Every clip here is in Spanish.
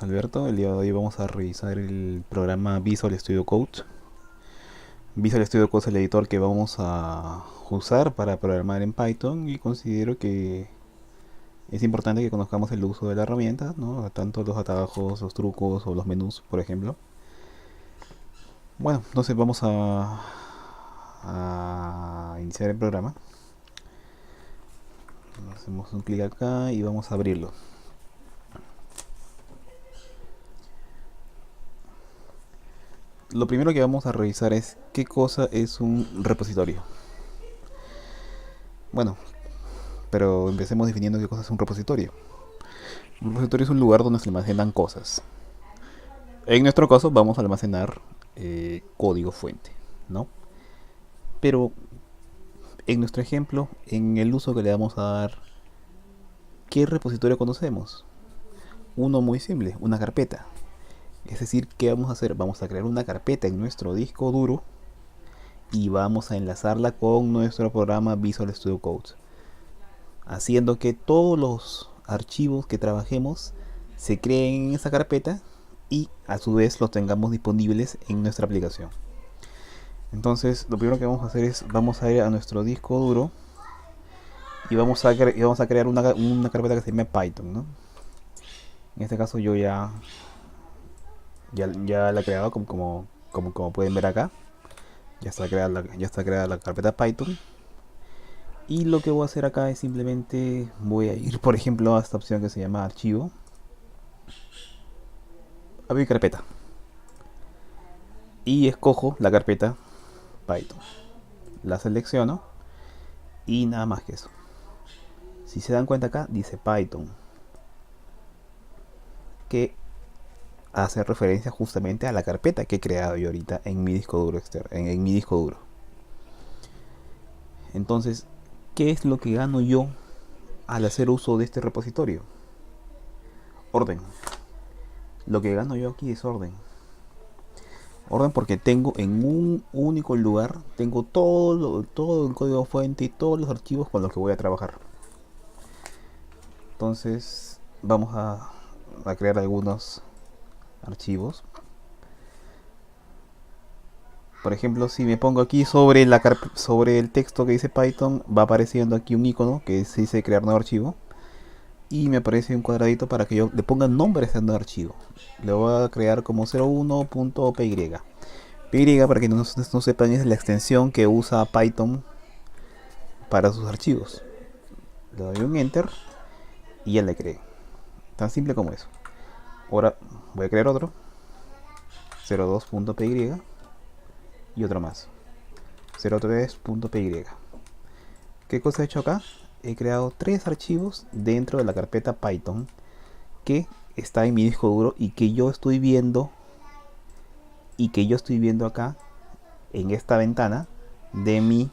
es Alberto. El día de hoy vamos a revisar el programa Visual Studio Code. Visual Studio Code es el editor que vamos a usar para programar en Python y considero que es importante que conozcamos el uso de la herramienta, ¿no? Tanto los atajos, los trucos o los menús, por ejemplo. Bueno, entonces vamos a iniciar el programa. Hacemos un clic acá y vamos a abrirlo. Lo primero que vamos a revisar es qué cosa es un repositorio. Bueno, pero empecemos definiendo qué cosa es un repositorio. Un repositorio es un lugar donde se almacenan cosas. En nuestro caso vamos a almacenar código fuente, ¿no? Pero en nuestro ejemplo, en el uso que le vamos a dar, ¿qué repositorio conocemos? Uno muy simple, una carpeta. Es decir, ¿qué vamos a hacer? Vamos a crear una carpeta en nuestro disco duro y vamos a enlazarla con nuestro programa Visual Studio Code, haciendo que todos los archivos que trabajemos se creen en esa carpeta y a su vez los tengamos disponibles en nuestra aplicación. Entonces lo primero que vamos a hacer es vamos a ir a nuestro disco duro y vamos a crear una carpeta que se llama Python, ¿no? En este caso yo ya la he creado como pueden ver acá. Ya está creada la carpeta Python. Y lo que voy a hacer acá es simplemente voy a ir, por ejemplo, a esta opción que se llama archivo, abrir carpeta, y escojo la carpeta Python. La selecciono y nada más que eso. Si se dan cuenta acá dice Python, que hace referencia justamente a la carpeta que he creado yo ahorita en mi disco duro externo, en mi disco duro. Entonces, ¿qué es lo que gano yo al hacer uso de este repositorio? Orden. Lo que gano yo aquí es orden. Orden porque tengo en un único lugar, tengo todo el código fuente y todos los archivos con los que voy a trabajar. Entonces vamos a crear algunos archivos. Por ejemplo, si me pongo aquí sobre el texto que dice Python, va apareciendo aquí un icono que se dice crear nuevo archivo. Y me aparece un cuadradito para que yo le ponga nombre a este nuevo archivo. Le voy a crear como 01.py. Py, para que no sepan, es la extensión que usa Python para sus archivos. Le doy un enter y ya le creé. Tan simple como eso. Ahora voy a crear otro 02.py y otro más 03.py. ¿Qué cosa he hecho acá? He creado tres archivos dentro de la carpeta Python que está en mi disco duro y que yo estoy viendo acá en esta ventana de mi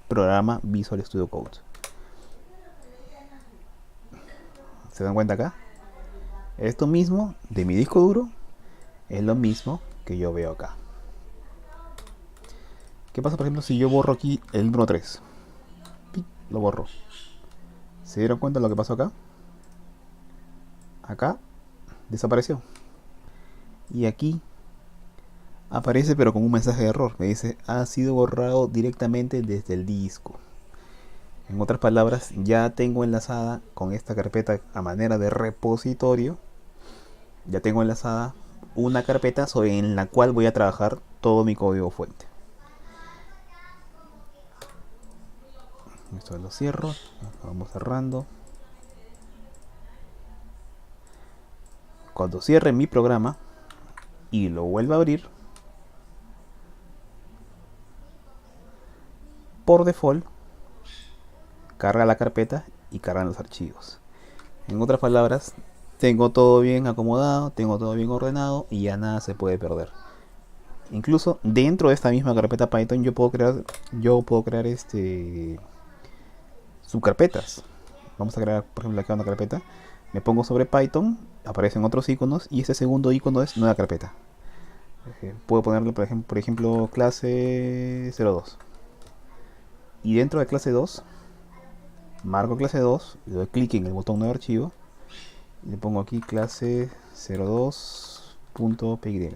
programa Visual Studio Code. ¿Se dan cuenta acá? Esto mismo de mi disco duro es lo mismo que yo veo acá. ¿Qué pasa, por ejemplo, si yo borro aquí el número 3? Lo borro. ¿Se dieron cuenta de lo que pasó acá? Acá desapareció. Y aquí aparece pero con un mensaje de error. Me dice, ha sido borrado directamente desde el disco. En otras palabras, ya tengo enlazada con esta carpeta a manera de repositorio. Ya tengo enlazada una carpeta en la cual voy a trabajar todo mi código fuente. Esto lo cierro. Vamos cerrando. Cuando cierre mi programa y lo vuelva a abrir, por default carga la carpeta y cargan los archivos. En otras palabras, tengo todo bien acomodado, tengo todo bien ordenado y ya nada se puede perder. Incluso dentro de esta misma carpeta Python yo puedo crear subcarpetas. Vamos a crear, por ejemplo, acá una carpeta. Me pongo sobre Python, aparecen otros iconos y ese segundo icono es nueva carpeta. Puedo ponerle, por ejemplo, clase 02. Y dentro de clase 2 marco clase 2, le doy clic en el botón nuevo archivo Le pongo aquí clase 02.py,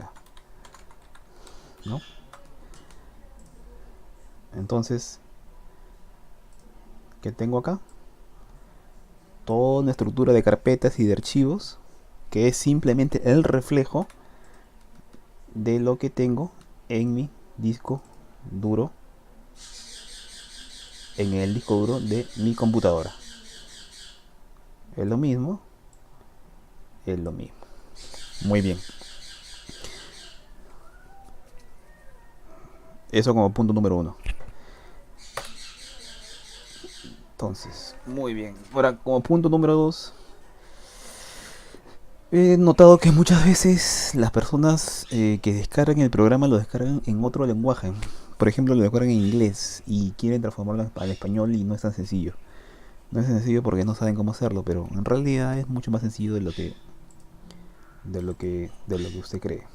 ¿no? Entonces, ¿qué tengo acá? Toda una estructura de carpetas y de archivos que es simplemente el reflejo de lo que tengo en mi disco duro, en el disco duro de mi computadora. Es lo mismo, es lo mismo. Muy bien. Eso como punto número uno. Entonces, muy bien. Ahora, como punto número dos, he notado que muchas veces las personas que descargan el programa lo descargan en otro lenguaje. Por ejemplo, lo descargan en inglés y quieren transformarlo al español y no es tan sencillo. No es sencillo porque no saben cómo hacerlo, pero en realidad es mucho más sencillo de lo que usted cree.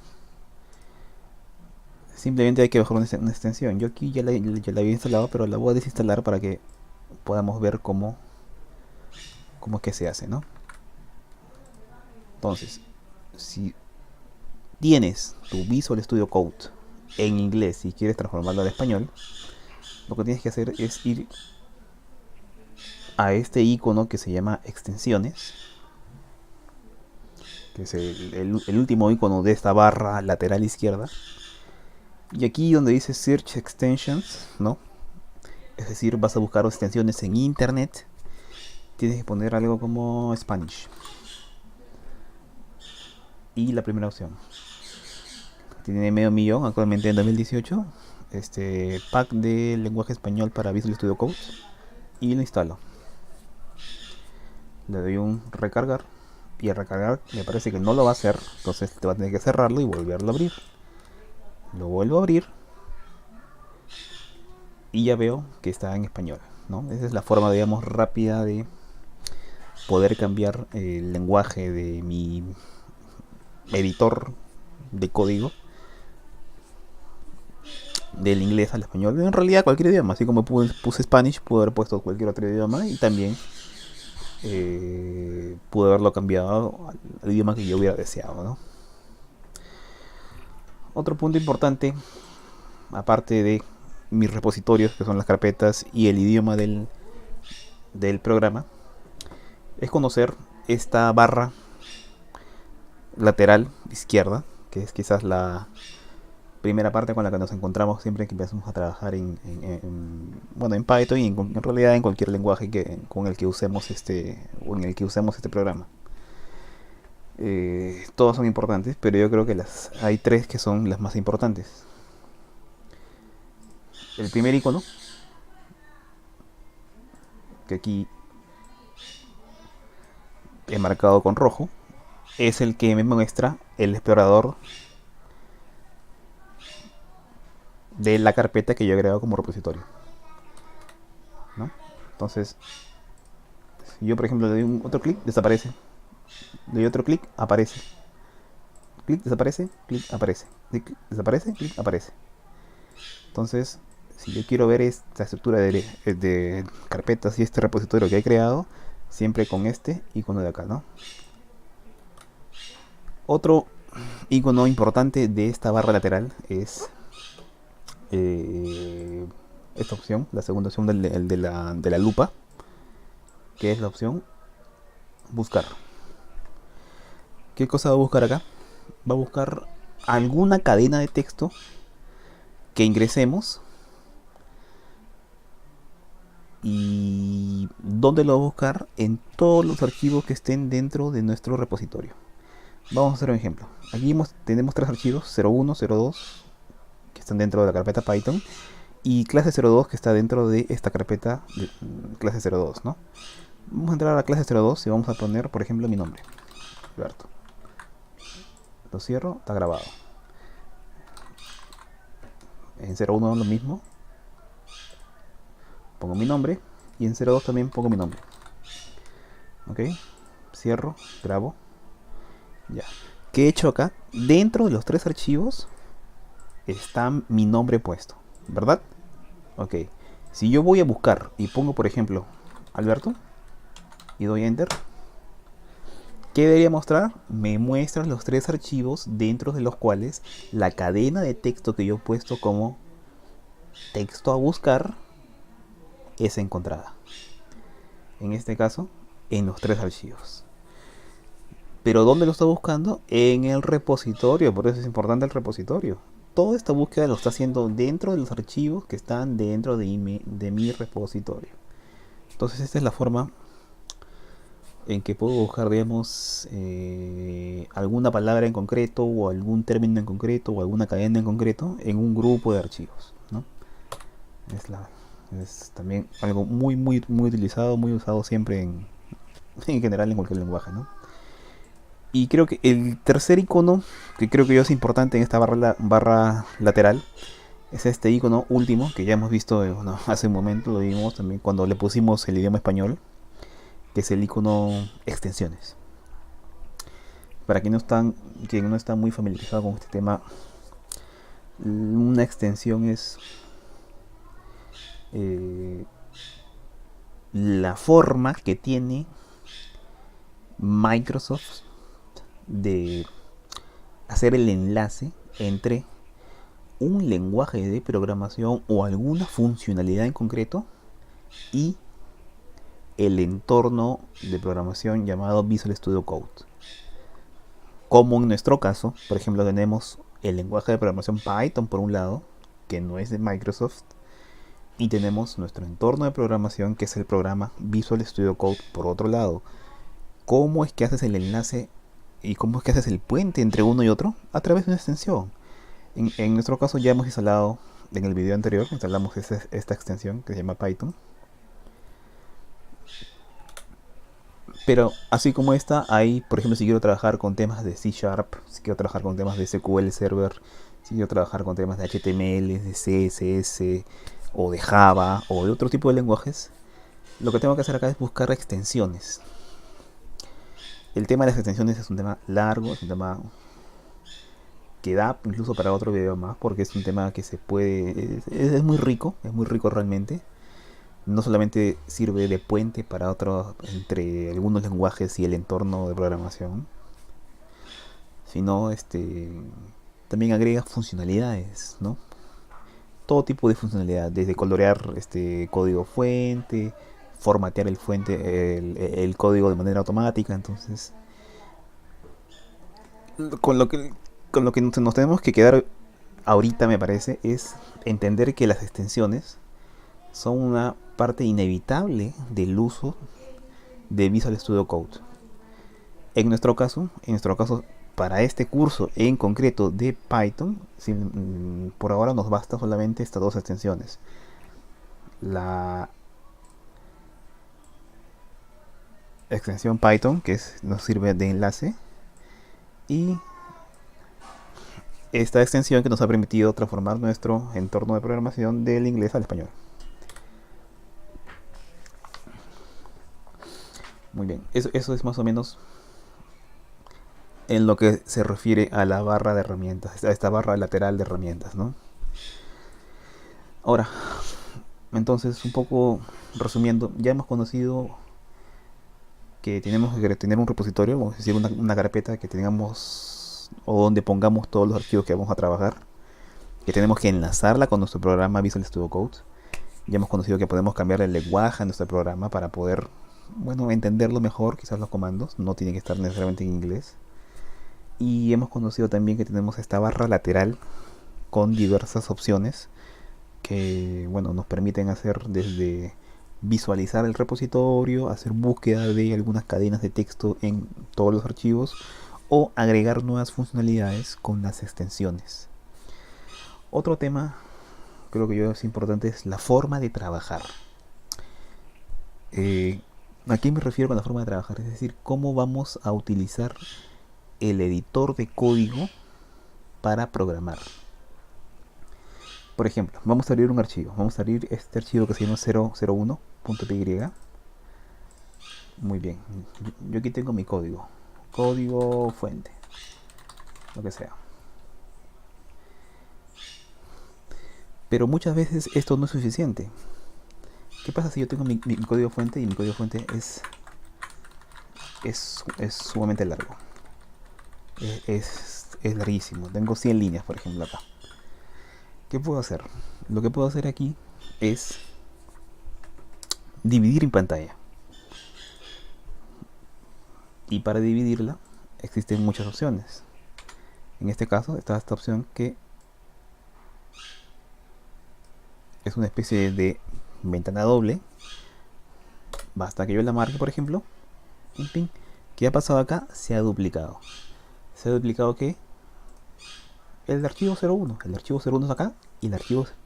Simplemente hay que bajar una extensión. Yo aquí ya la había instalado, pero la voy a desinstalar para que podamos ver cómo es que se hace, ¿no? Entonces, si tienes tu Visual Studio Code en inglés y quieres transformarlo al español, lo que tienes que hacer es ir a este icono que se llama extensiones, que es el último icono de esta barra lateral izquierda, y aquí donde dice Search Extensions, ¿no? Es decir, vas a buscar extensiones en internet, tienes que poner algo como Spanish. Y la primera opción tiene medio millón actualmente en 2018. Este pack de lenguaje español para Visual Studio Code. Y lo instalo. Le doy un recargar. Y al recargar me parece que no lo va a hacer. Entonces te va a tener que cerrarlo y volverlo a abrir. Lo vuelvo a abrir. Y ya veo que está en español, ¿no? Esa es la forma, digamos, rápida de poder cambiar el lenguaje de mi editor de código del inglés al español. En realidad cualquier idioma, así como puse Spanish, pude haber puesto cualquier otro idioma y también pude haberlo cambiado al idioma que yo hubiera deseado, ¿no? Otro punto importante, aparte de mis repositorios, que son las carpetas, y el idioma del programa, es conocer esta barra lateral izquierda, que es quizás la primera parte con la que nos encontramos siempre que empezamos a trabajar bueno, en Python y en realidad en cualquier lenguaje con el que usemos o en el que usemos este programa. Todos son importantes, pero yo creo que hay tres que son las más importantes. El primer icono, que aquí he marcado con rojo, es el que me muestra el explorador de la carpeta que yo he creado como repositorio, ¿no? Entonces, si yo por ejemplo le doy otro clic, desaparece. Le doy otro clic, aparece. Clic, desaparece, clic, aparece. Clic, desaparece, clic, aparece. Entonces, si yo quiero ver esta estructura de carpetas y este repositorio que he creado, siempre con este icono de acá, ¿no? Otro icono importante de esta barra lateral es esta opción, la segunda opción de la lupa, que es la opción buscar. ¿Qué cosa va a buscar acá? Va a buscar alguna cadena de texto que ingresemos. ¿Y dónde lo va a buscar? En todos los archivos que estén dentro de nuestro repositorio. Vamos a hacer un ejemplo. Aquí tenemos tres archivos, 01, 02, que están dentro de la carpeta Python, y clase 02 que está dentro de esta carpeta de clase 02, ¿no? Vamos a entrar a la clase 02 y vamos a poner, por ejemplo, mi nombre, Alberto. Lo cierro, está grabado. En 01 lo mismo. Pongo mi nombre. Y en 02 también pongo mi nombre. Ok. Cierro, grabo. Ya. ¿Qué he hecho acá? Dentro de los tres archivos está mi nombre puesto, ¿verdad? Ok. Si yo voy a buscar y pongo, por ejemplo, Alberto, y doy Enter, ¿Qué debería mostrar? Me muestra los tres archivos dentro de los cuales la cadena de texto que yo he puesto como texto a buscar es encontrada. En este caso, en los tres archivos. Pero ¿dónde lo está buscando? En el repositorio, por eso es importante el repositorio. Toda esta búsqueda lo está haciendo dentro de los archivos que están dentro de mi repositorio. Entonces esta es la forma en que puedo buscar, digamos, alguna palabra en concreto o algún término en concreto o alguna cadena en concreto en un grupo de archivos, ¿no? Es, es también algo muy utilizado, muy usado siempre en general en cualquier lenguaje, ¿no? Y creo que el tercer icono, que creo que yo es importante en esta barra lateral, es este icono último que ya hemos visto, bueno, hace un momento lo vimos también cuando le pusimos el idioma español, que es el icono extensiones. Para quien no está muy familiarizado con este tema, una extensión es eh, la forma que tiene Microsoft de hacer el enlace entre un lenguaje de programación o alguna funcionalidad en concreto y el entorno de programación llamado Visual Studio Code. Como en nuestro caso, por ejemplo, tenemos el lenguaje de programación Python por un lado, que no es de Microsoft, y tenemos nuestro entorno de programación, que es el programa Visual Studio Code por otro lado. ¿Cómo es que haces el enlace y cómo es que haces el puente entre uno y otro? A través de una extensión. En nuestro caso ya hemos instalado, en el video anterior, instalamos esta extensión que se llama Python. Pero así como esta, hay, por ejemplo, si quiero trabajar con temas de C Sharp, si quiero trabajar con temas de SQL Server, si quiero trabajar con temas de HTML, de CSS, o de Java, o de otro tipo de lenguajes, lo que tengo que hacer acá es buscar extensiones. El tema de las extensiones es un tema largo, es un tema que da incluso para otro video más, porque es un tema que se puede, es muy rico realmente. No solamente sirve de puente para otros entre algunos lenguajes y el entorno de programación, sino también agrega funcionalidades, ¿no? Todo tipo de funcionalidad, desde colorear código fuente, formatear el código de manera automática. Entonces, con lo que nos tenemos que quedar ahorita, me parece, es entender que las extensiones son una parte inevitable del uso de Visual Studio Code. En nuestro caso, para este curso en concreto de Python, por ahora nos basta solamente estas dos extensiones. La extensión Python, que nos sirve de enlace, y esta extensión que nos ha permitido transformar nuestro entorno de programación del inglés al español. Muy bien, eso es más o menos en lo que se refiere a la barra de herramientas, a esta barra lateral de herramientas, ¿no? Ahora, entonces, un poco resumiendo, ya hemos conocido que tenemos que tener un repositorio, vamos a decir una carpeta que tengamos o donde pongamos todos los archivos que vamos a trabajar, que tenemos que enlazarla con nuestro programa Visual Studio Code. Ya hemos conocido que podemos cambiar el lenguaje a nuestro programa para poder, bueno, entenderlo mejor, quizás los comandos, no tienen que estar necesariamente en inglés. Y hemos conocido también que tenemos esta barra lateral con diversas opciones que, bueno, nos permiten hacer desde visualizar el repositorio, hacer búsqueda de algunas cadenas de texto en todos los archivos o agregar nuevas funcionalidades con las extensiones. Otro tema, creo que yo es importante, es la forma de trabajar. ¿A qué me refiero con la forma de trabajar? Es decir, cómo vamos a utilizar el editor de código para programar. Por ejemplo, vamos a abrir un archivo. Vamos a abrir este archivo que se llama 001.py. Muy bien. Yo aquí tengo mi código. Código fuente. Lo que sea. Pero muchas veces esto no es suficiente. ¿Qué pasa si yo tengo mi código fuente y mi código fuente es es sumamente largo. Es larguísimo. Tengo 100 líneas, por ejemplo, acá. ¿Qué puedo hacer? Lo que puedo hacer aquí es dividir mi pantalla. Y para dividirla existen muchas opciones. En este caso está esta opción que es una especie de ventana doble. Basta que yo la marque, por ejemplo. ¿Qué ha pasado acá? Se ha duplicado. ¿Se ha duplicado qué? El archivo 01. El archivo 01 está acá y el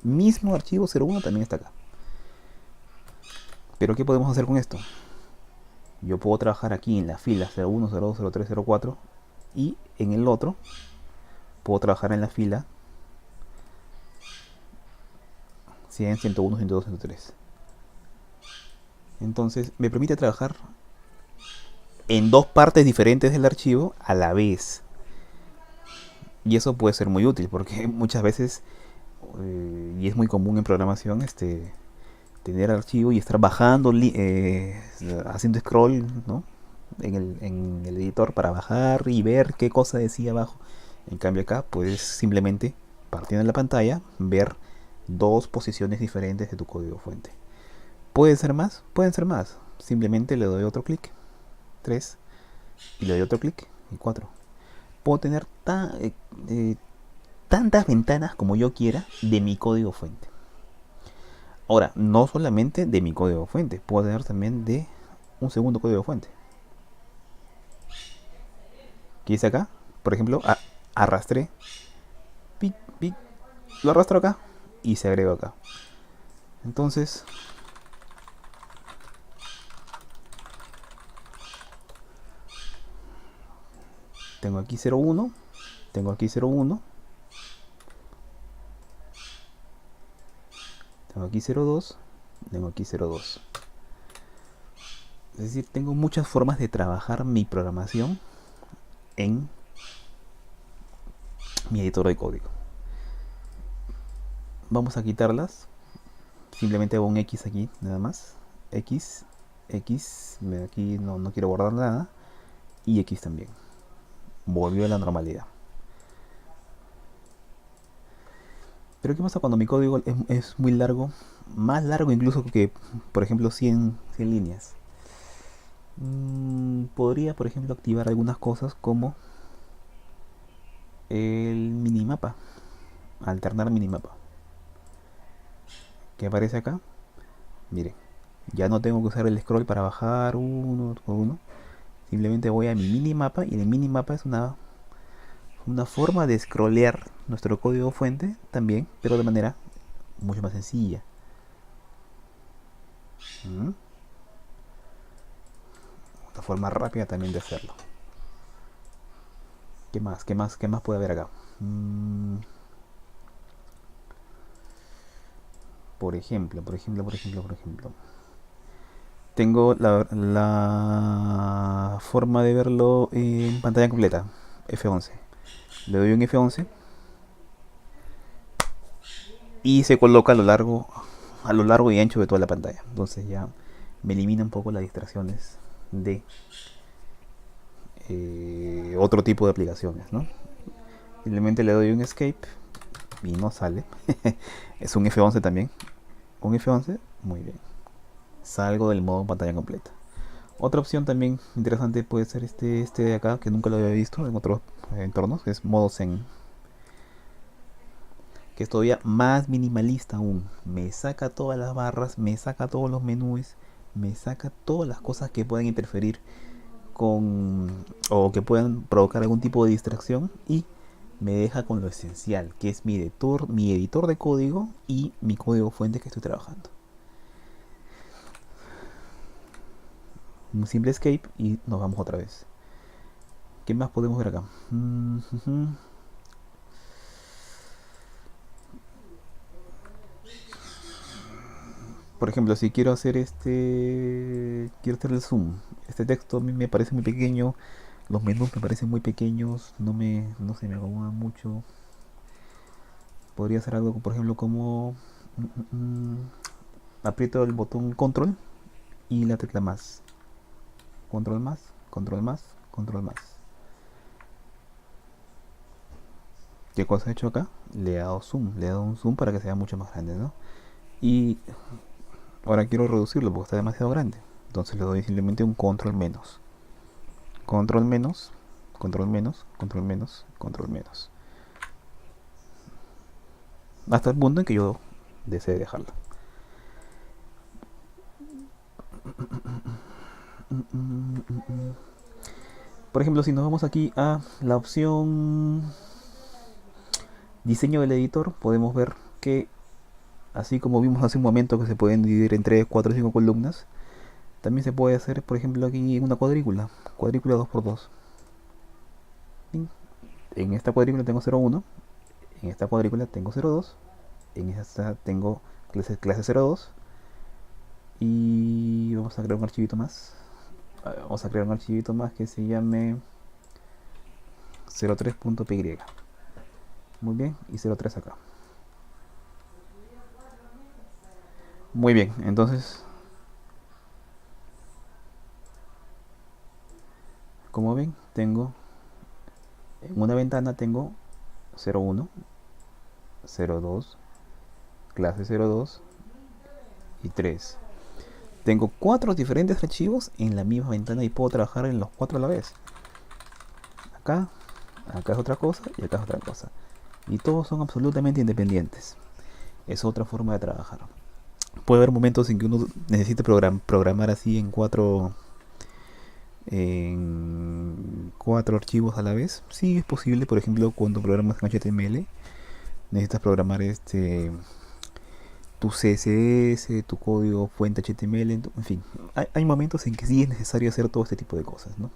mismo archivo 01 también está acá. Pero ¿qué podemos hacer con esto? Yo puedo trabajar aquí en la fila 01, 02, 03, 04 y en el otro puedo trabajar en la fila 100, 101, 102, 103. Entonces me permite trabajar en dos partes diferentes del archivo a la vez. Y eso puede ser muy útil porque muchas veces, y es muy común en programación, tener archivo y estar bajando, haciendo scroll, ¿no? En el editor para bajar y ver qué cosa decía abajo. En cambio acá puedes simplemente, partiendo en la pantalla, ver dos posiciones diferentes de tu código fuente. ¿Puede ser más? Pueden ser más. Simplemente le doy otro clic, 3, y le doy otro clic, y 4. Puedo tener tantas ventanas como yo quiera de mi código fuente. Ahora, no solamente de mi código fuente, puedo tener también de un segundo código fuente. ¿Qué hice acá? Por ejemplo, arrastré, pic, pic, lo arrastro acá y se agrega acá. Entonces, tengo aquí 01, tengo aquí 01, tengo aquí 02, tengo aquí 02. Es decir, tengo muchas formas de trabajar mi programación en mi editor de código. Vamos a quitarlas. Simplemente hago un X aquí, nada más. X, X, aquí no quiero guardar nada. Y X también. Volvió a la normalidad. Pero ¿qué pasa cuando mi código es muy largo? Más largo incluso que, por ejemplo, 100 líneas. Podría, por ejemplo, activar algunas cosas como el minimapa. Alternar minimapa. ¿Qué aparece acá? Mire, ya no tengo que usar el scroll para bajar uno por uno. Simplemente voy a mi minimapa y el minimapa es una forma de scrollear nuestro código fuente también, pero de manera mucho más sencilla. ¿Mm? Una forma rápida también de hacerlo. ¿Qué más? ¿Qué más? ¿Qué más puede haber acá? Por ejemplo. Tengo la forma de verlo en pantalla completa. F11. Le doy un F11 y se coloca a lo largo y ancho de toda la pantalla. Entonces ya me elimina un poco las distracciones de otro tipo de aplicaciones, ¿no? Simplemente le doy un escape y no sale. Es un F11 también. Un F11, muy bien. Salgo del modo pantalla completa. Otra opción también interesante puede ser este de acá, que nunca lo había visto en otros entornos, que es modo Zen, que es todavía más minimalista aún. Me saca todas las barras, me saca todos los menús, me saca todas las cosas que pueden interferir con o que puedan provocar algún tipo de distracción y me deja con lo esencial, que es mi editor de código y mi código fuente que estoy trabajando. Un simple escape y nos vamos otra vez. ¿Qué más podemos ver acá? Por ejemplo, si quiero hacer quiero hacer el zoom. Este texto a mí me parece muy pequeño, los menús me parecen muy pequeños, no se me acomodan mucho. Podría hacer algo, por ejemplo, como aprieto el botón control y la tecla más. Control más, control más, control más. ¿Qué cosa he hecho acá? Le he dado zoom, le he dado un zoom para que sea mucho más grande, ¿no? Y ahora quiero reducirlo porque está demasiado grande. Entonces le doy simplemente un control menos. Control menos, control menos, control menos, control menos. Hasta el punto en que yo desee dejarlo. Por ejemplo, si nos vamos aquí a la opción diseño del editor, podemos ver que así como vimos hace un momento que se pueden dividir en 3, 4, 5 columnas, también se puede hacer, por ejemplo, aquí una cuadrícula, cuadrícula 2x2. En esta cuadrícula tengo 0,1, en esta cuadrícula tengo 0,2, en esta tengo clase 0,2 y vamos a crear un archivito más. Vamos a crear un archivito más que se llame 03.py. Muy bien, y 0,3 acá. Muy bien, entonces, como ven, tengo en una ventana tengo 0,1, 0,2, clase 0,2 y 3. Tengo 4 diferentes archivos en la misma ventana y puedo trabajar en los 4 a la vez. Acá, acá es otra cosa y acá es otra cosa. Y todos son absolutamente independientes. Es otra forma de trabajar. Puede haber momentos en que uno necesite programar así en cuatro archivos a la vez. Sí, es posible. Por ejemplo, cuando programas en HTML, necesitas programar tu CSS, tu código fuente HTML, en fin. Hay momentos en que sí es necesario hacer todo este tipo de cosas, ¿no?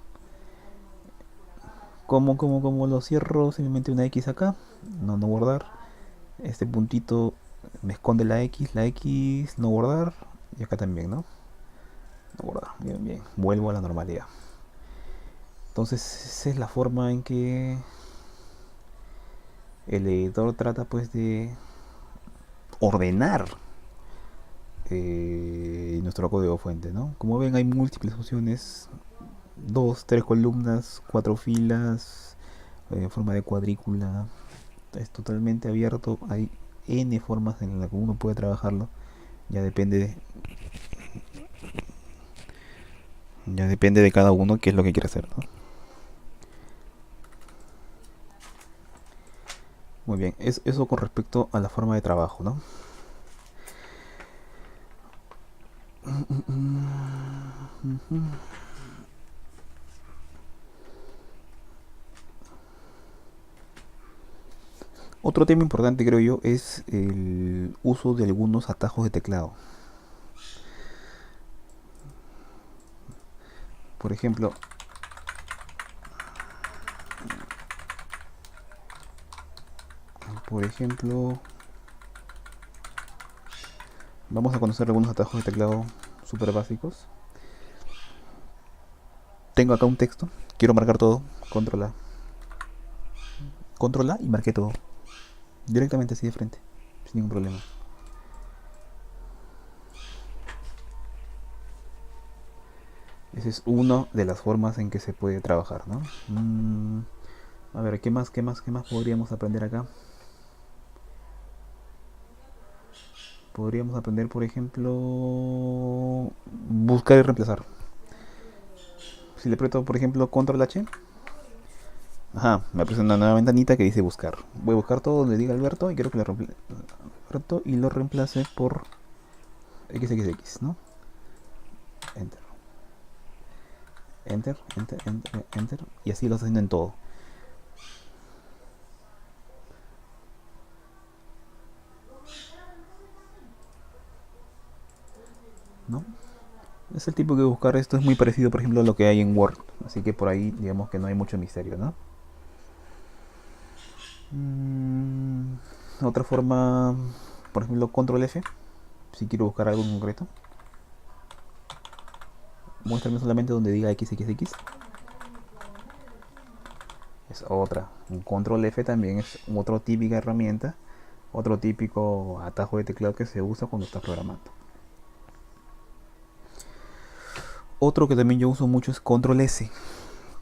Como lo cierro, simplemente una X acá, no guardar. Este puntito me esconde la X, no guardar. Y acá también, ¿no? No guardar, bien, bien. Vuelvo a la normalidad. Entonces, esa es la forma en que el editor trata pues de ordenar nuestro código fuente, ¿no? Como ven hay múltiples opciones, 2, 3 columnas, 4 filas, forma de cuadrícula, es totalmente abierto, hay n formas en las que uno puede trabajarlo, ya depende de cada uno qué es lo que quiere hacer, ¿no? Muy bien, eso con respecto a la forma de trabajo, ¿no? Otro tema importante creo yo es el uso de algunos atajos de teclado. Por ejemplo, por ejemplo, vamos a conocer algunos atajos de teclado súper básicos. Tengo acá un texto, quiero marcar todo, control A. Control A y marqué todo. Directamente así de frente, sin ningún problema. Esa es una de las formas en que se puede trabajar, ¿no? A ver, ¿qué más podríamos aprender acá? Podríamos aprender, por ejemplo, buscar y reemplazar. Si le aprieto, por ejemplo, control H, ajá, me aparece una nueva ventanita que dice buscar. Voy a buscar todo donde diga Alberto y quiero que Alberto y lo reemplace por XXX, ¿no? Enter. Enter, enter, enter, enter. Y así lo está haciendo en todo. ¿No? Es el tipo que buscar esto es muy parecido, por ejemplo, a lo que hay en Word. Así que por ahí, digamos que no hay mucho misterio, ¿no? Otra forma, por ejemplo, control F. Si quiero buscar algo en concreto. Muéstrame solamente donde diga XXX. Es otra. Un control F también es otra típica herramienta. Otro típico atajo de teclado que se usa cuando estás programando. Otro que también yo uso mucho es control S.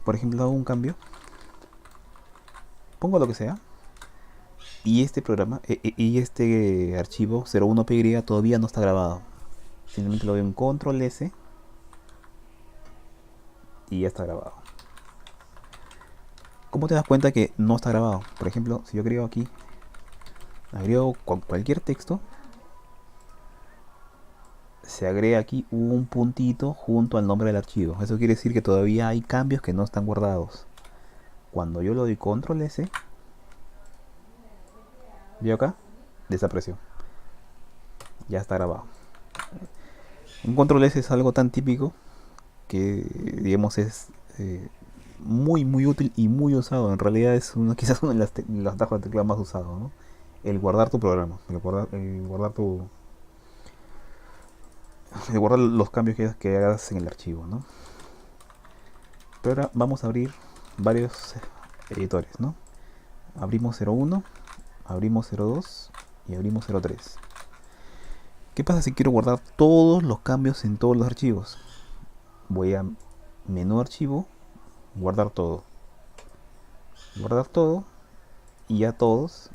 Por ejemplo, hago un cambio, pongo lo que sea, y este programa y este archivo 01py todavía no está grabado. Simplemente lo doy en control S y ya está grabado. ¿Cómo te das cuenta que no está grabado? Por ejemplo, si yo agrego aquí, agrego cualquier texto, se agrega aquí un puntito junto al nombre del archivo. Eso quiere decir que todavía hay cambios que no están guardados. Cuando yo lo doy control S, ¿veo acá? Desapareció. Ya está grabado. Un control S es algo tan típico que, digamos, es muy útil y muy usado. En realidad es quizás uno de los atajos de teclado más usados, ¿no? El guardar tu programa, el guardar los cambios que hagas en el archivo, ¿no? Pero ahora vamos a abrir varios editores, ¿no? Abrimos 01, abrimos 02 y abrimos 03. ¿Qué pasa si quiero guardar todos los cambios en todos los archivos? Voy a menú archivo, guardar todo. Guardar todo y ya todos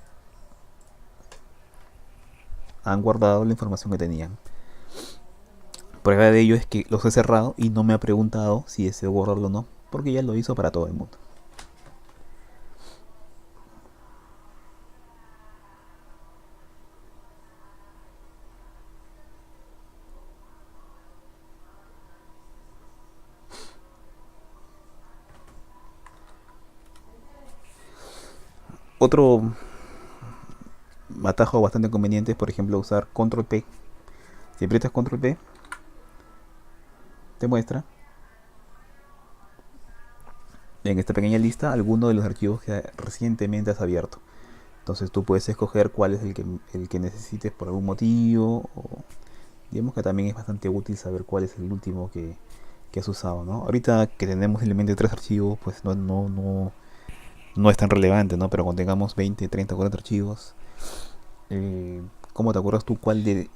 han guardado la información que tenían. Prueba de ello es que los he cerrado y no me ha preguntado si deseo borrarlo o no, porque ya lo hizo para todo el mundo. Otro atajo bastante conveniente es, por ejemplo, usar control P. Si aprietas control P, te muestra en esta pequeña lista algunos de los archivos que recientemente has abierto. Entonces tú puedes escoger cuál es el que necesites por algún motivo. O digamos que también es bastante útil saber cuál es el último que has usado, ¿no? Ahorita que tenemos simplemente 3 archivos, pues no es tan relevante, ¿no? Pero cuando tengamos 20, 30, 40 archivos, ¿cómo te acuerdas tú cuál de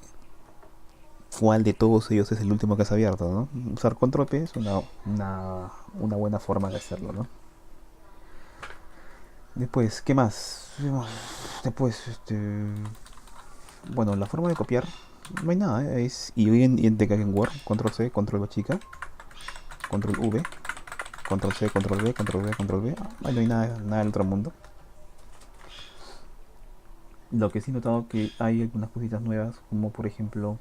todos ellos es el último que has abierto, ¿no? Usar control P es una buena forma de hacerlo, ¿no? Después, ¿qué más? Después, bueno, la forma de copiar, no hay nada, es y hoy en Word, control C, control V chica, control V, control C, control V, control V, control V. Ahí no hay nada del otro mundo. Lo que sí he notado que hay algunas cositas nuevas, como por ejemplo,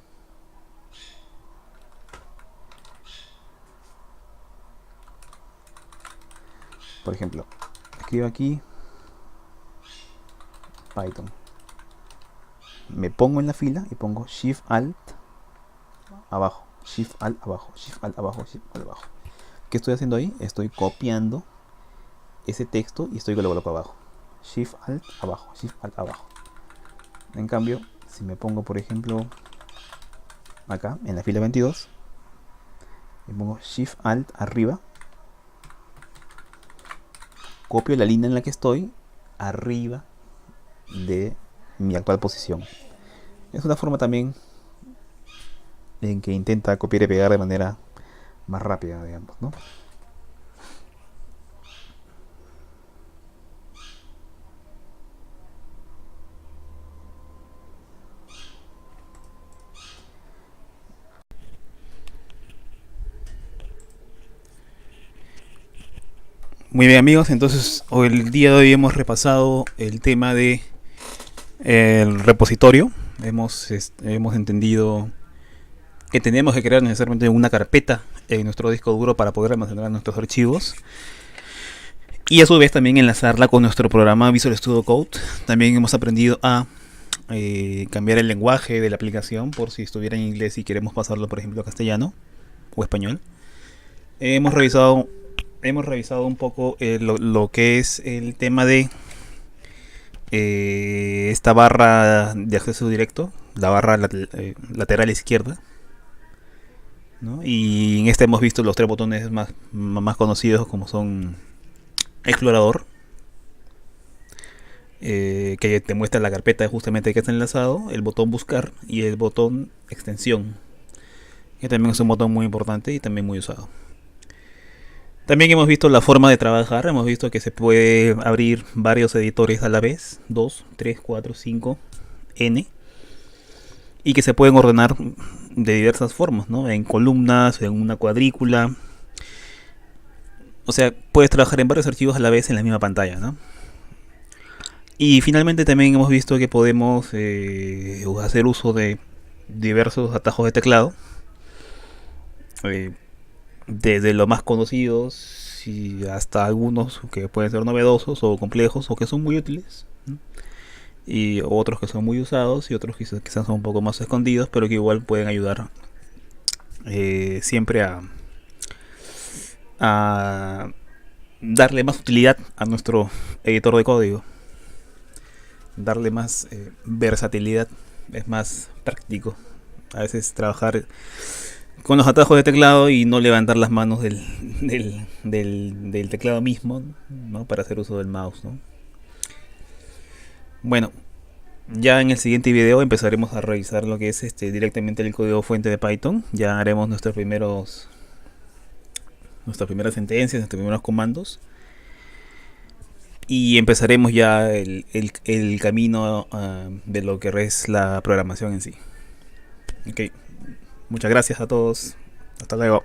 escribo aquí Python, me pongo en la fila y pongo Shift Alt abajo, Shift Alt abajo, Shift Alt abajo, Shift Alt abajo. ¿Qué estoy haciendo ahí? Estoy copiando ese texto y estoy que lo coloco abajo. Shift Alt abajo, Shift Alt abajo. En cambio, si me pongo, por ejemplo, acá en la fila 22, y pongo Shift Alt arriba, copio la línea en la que estoy arriba de mi actual posición. Es una forma también en que intenta copiar y pegar de manera más rápida, digamos, ¿no? Muy bien, amigos, entonces hoy, el día de hoy hemos repasado el tema de el repositorio. Hemos entendido que tenemos que crear necesariamente una carpeta en nuestro disco duro para poder almacenar nuestros archivos, y a su vez también enlazarla con nuestro programa Visual Studio Code. También hemos aprendido a cambiar el lenguaje de la aplicación por si estuviera en inglés y queremos pasarlo, por ejemplo, a castellano o español. Hemos revisado un poco lo que es el tema de esta barra de acceso directo, la barra lateral izquierda, ¿no? Y en esta hemos visto los 3 botones más conocidos, como son explorador, que te muestra la carpeta justamente que está enlazado, el botón buscar y el botón extensión. que también es un botón muy importante y también muy usado. También hemos visto la forma de trabajar, hemos visto que se puede abrir varios editores a la vez, 2, 3, 4, 5, N, y que se pueden ordenar de diversas formas, ¿no? En columnas, en una cuadrícula. O sea, puedes trabajar en varios archivos a la vez en la misma pantalla, ¿no? Y finalmente también hemos visto que podemos hacer uso de diversos atajos de teclado, eh, desde los más conocidos y hasta algunos que pueden ser novedosos o complejos o que son muy útiles, ¿no? Y otros que son muy usados y otros que quizás son un poco más escondidos, pero que igual pueden ayudar siempre a darle más utilidad a nuestro editor de código, darle más versatilidad, es más práctico. A veces trabajar con los atajos de teclado y no levantar las manos del teclado mismo, ¿no? Para hacer uso del mouse, ¿no? Bueno, ya en el siguiente video empezaremos a revisar lo que es directamente el código fuente de Python. Ya haremos nuestras primeras sentencias, nuestros primeros comandos. Y empezaremos ya el camino de lo que es la programación en sí. Ok, muchas gracias a todos. Hasta luego.